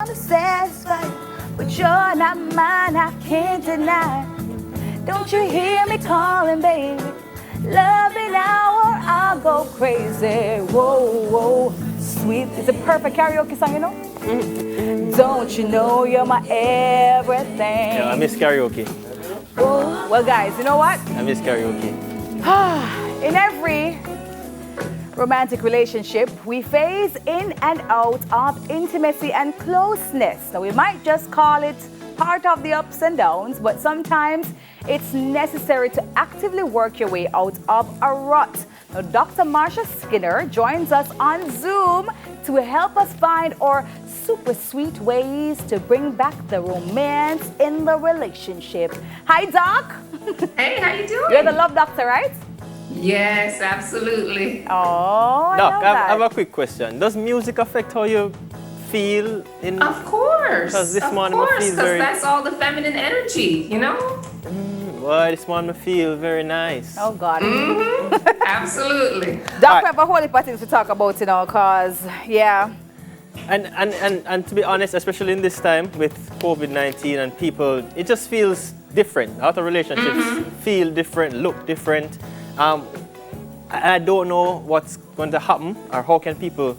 Satisfied, but you're not mine, I can't deny. Don't you hear me calling, baby? Love me now or I'll go crazy. Whoa, whoa, sweet. It's a perfect karaoke song, you know? Don't you know you're my everything? Yeah, I miss karaoke. Whoa. Well, guys, you know what? I miss karaoke. In every romantic relationship, we phase in and out of intimacy and closeness. So we might just call it part of the ups and downs, but sometimes it's necessary to actively work your way out of a rut. Now, Dr. Marsha Skinner joins us on Zoom to help us find our super sweet ways to bring back the romance in the relationship. Hi, Doc. Hey, how you doing? You're the love doctor, right? Yes, absolutely. Oh, Doc, I I have a quick question. Does music affect how you feel in? Of course. Because this morning I feel because very. that's all the feminine energy, you know? Well, this morning I feel very nice. Oh, God. Absolutely. Doc, we have a whole heap of things to talk about, you know, because, yeah. And to be honest, especially in this time with COVID-19 and people, it just feels different. How the relationships feel different, look different. I don't know what's going to happen or how can people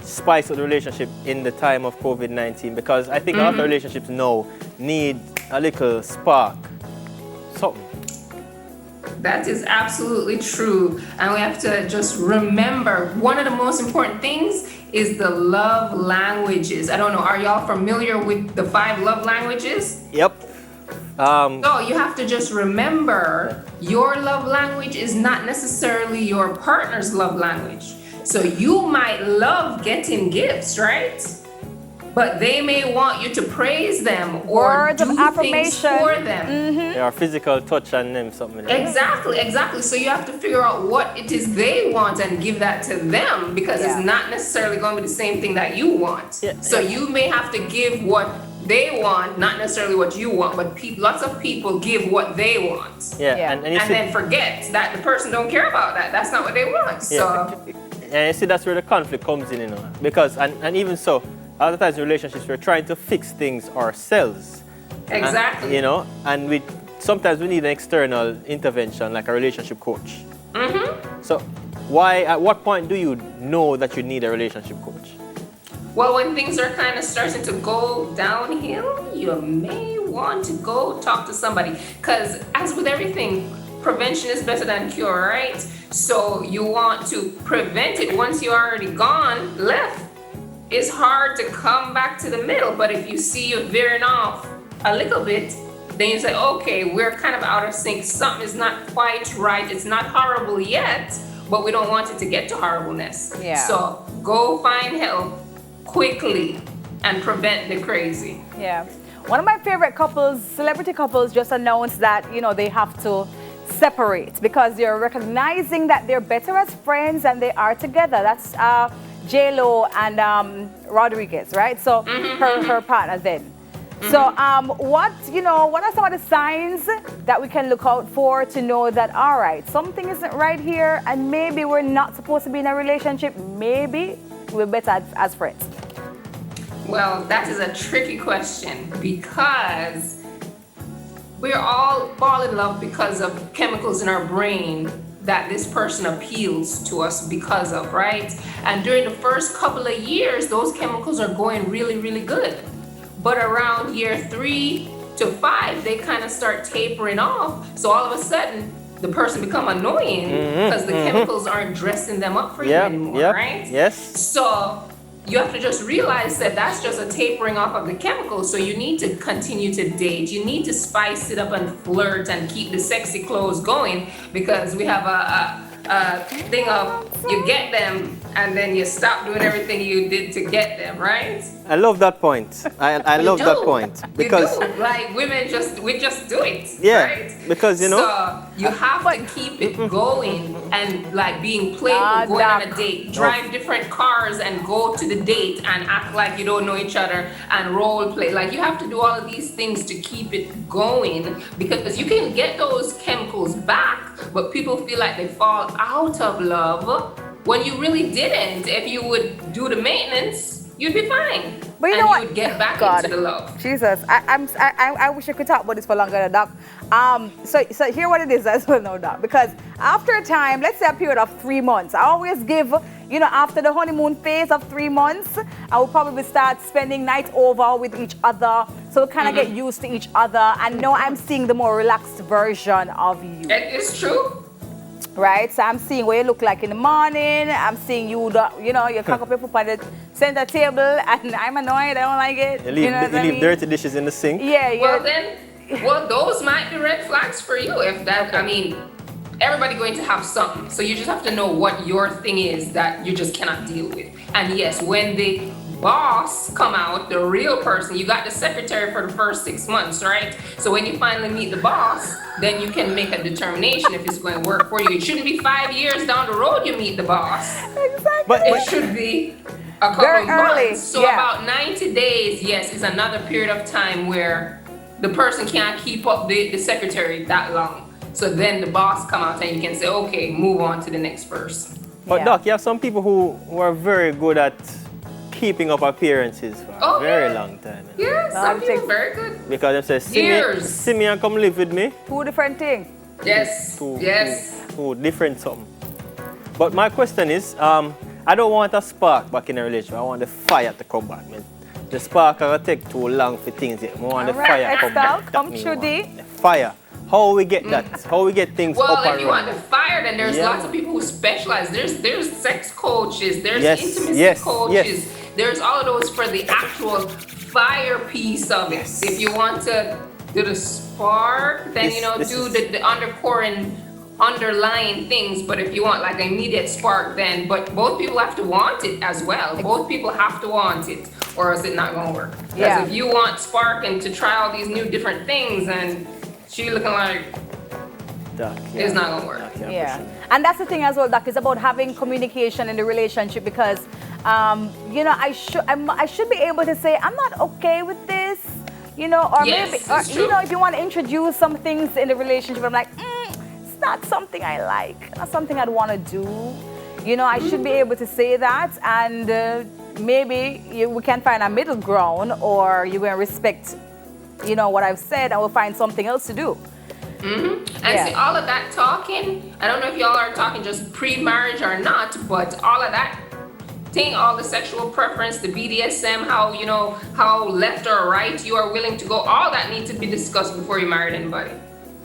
spice up the relationship in the time of COVID-19, because I think a lot of relationships now need a little spark, something. That is absolutely true. And we have to just remember one of the most important things is the love languages. I don't know, are y'all familiar with the 5 love languages? Yep. So you have to just remember your love language is not necessarily your partner's love language. So you might love getting gifts, right? But they may want you to praise them or Words do of things affirmation. for them. There are physical touch and them, something like that. Exactly. So you have to figure out what it is they want and give that to them, because Yeah. it's not necessarily going to be the same thing that you want. Yeah. So you may have to give what they want, not necessarily what you want, but lots of people give what they want. Yeah, Yeah. And you And see, then forget that the person don't care about that. That's not what they want. yeah. So And you see that's where the conflict comes in, you know. Because, and even so, other times in relationships, we're trying to fix things ourselves. exactly. And, you know, and sometimes we need an external intervention, like a relationship coach. So at what point do you know that you need a relationship coach? Well, when things are kind of starting to go downhill, you may want to go talk to somebody. Because as with everything, prevention is better than cure, right? So you want to prevent it. Once you're already gone, left, it's hard to come back to the middle. But if you see you're veering off a little bit, then you say, okay, we're kind of out of sync. Something is not quite right. It's not horrible yet, but we don't want it to get to horribleness. Yeah. So go find help quickly and prevent the crazy. Yeah. One of my favorite couples, celebrity couples, just announced that, you know, they have to separate because they're recognizing that they're better as friends than they are together. That's J-Lo and Rodriguez, right? So her partner then. So what are some of the signs that we can look out for to know that, all right, something isn't right here and maybe we're not supposed to be in a relationship, maybe we're better as friends? Well, that is a tricky question because we're all fall in love because of chemicals in our brain that this person appeals to us because of, right? And during the first couple of years, those chemicals are going really, really good. But around year 3 to 5, they kind of start tapering off. So all of a sudden, the person become annoying because the chemicals aren't dressing them up for you anymore, right? Yes. So you have to just realize that that's just a tapering off of the chemicals. So you need to continue to date. You need to spice it up and flirt and keep the sexy clothes going, because we have a thing of you get them and then you stop doing everything you did to get them, right? I love that point. I love that point because you do. Like women we just do it. yeah, right? because you know. So you have to keep it going and like being playful, going on a date, drive different cars and go to the date and act like you don't know each other and role play. Like you have to do all of these things to keep it going, because you can get those chemicals back, but people feel like they fall out of love when you really didn't. If you would do the maintenance, you'd be fine. But you and know what? you'd get back God. into the love. Jesus, I wish I could talk about this for longer, Doc. So here what it is as well now, Doc. Because after a time, let's say a period of 3 months, I always give, you know, after the honeymoon phase of 3 months, I will probably start spending nights over with each other. So we kind of get used to each other. And now I'm seeing the more relaxed version of you. It is true. Right, so I'm seeing what you look like in the morning. I'm seeing you, you know, you cock up your poop at the center table, and I'm annoyed. I don't like it. You leave dirty dishes in the sink. Yeah, yeah. Well, those might be red flags for you. If that, I mean, everybody going to have something. So you just have to know what your thing is that you just cannot deal with. And yes, when the boss come out, the real person, you got the secretary for the first 6 months, right? So when you finally meet the boss, then you can make a determination if it's going to work for you. It shouldn't be 5 years down the road you meet the boss. Exactly. But It should be a couple Very of early, months. So yeah. about 90 days, yes, is another period of time where the person can't keep up the secretary that long. So then the boss come out and you can say, okay, move on to the next person. But Yeah. Doc, you have some people who are very good at keeping up appearances for a very long time. Yeah, some people take- very good. Because they say, Years. see me and come live with me. Two different things. Yes, yes. Two different something. But my question is, I don't want a spark back in a relationship. I want the fire to come back. Man. The spark will take too long for things. I want the Alright, fire let's come back. come That me through want. The fire. How we get that? How we get things Well, up if and you want running? the fire, then there's Yeah. lots of people who specialize. There's sex coaches, there's Yes, intimacy yes, coaches. yes. There's all of those for the actual fire piece of it. If you want to do the spark, then This do is- the underlying things. But if you want like an immediate spark, then both people have to want it as well. Both people have to want it, or else it's not gonna work. Because Yeah. if you want spark and to try all these new different things, and she looking like Doc, it's not gonna work. Doc, Yeah, pushing. and that's the thing as well, Doc. It's about having communication in the relationship because, you know, I should be able to say I'm not okay with this, you know, or Yes, maybe, or, it's you true. know, if you want to introduce some things in the relationship, I'm like, it's not something I like, not something I'd want to do. You know, I should be able to say that, and maybe we can find a middle ground, or you will respect, you know, what I've said, and we'll find something else to do. And Yeah. see, all of that talking, I don't know if y'all are talking just pre-marriage or not, but all of that thing, all the sexual preference, the BDSM, how left or right you are willing to go, all that needs to be discussed before you marry anybody.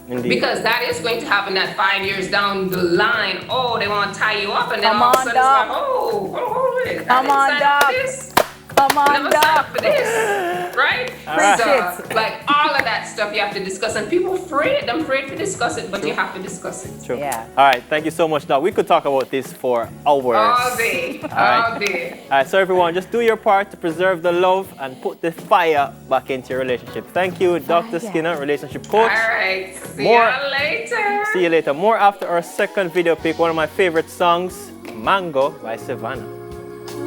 Indeed. Because that is going to happen that 5 years down the line. Oh, they want to tie you up, and then Come all of a on, sudden it's like, Doc. hold it. Come on, I didn't sign up Doc. for this. Come I on, never signed Doc. up for this, right? Preach So, it. like all of that stuff you have to discuss, and people afraid to discuss it, but you have to discuss it. True. Yeah. All right, thank you so much, Doc. We could talk about this for hours. All day, all day. All right, so everyone, just do your part to preserve the love and put the fire back into your relationship. Thank you, Dr. Skinner, relationship coach. All right, see More- you later. See you later. More after our second video pick, one of my favorite songs, Mango by Savannah.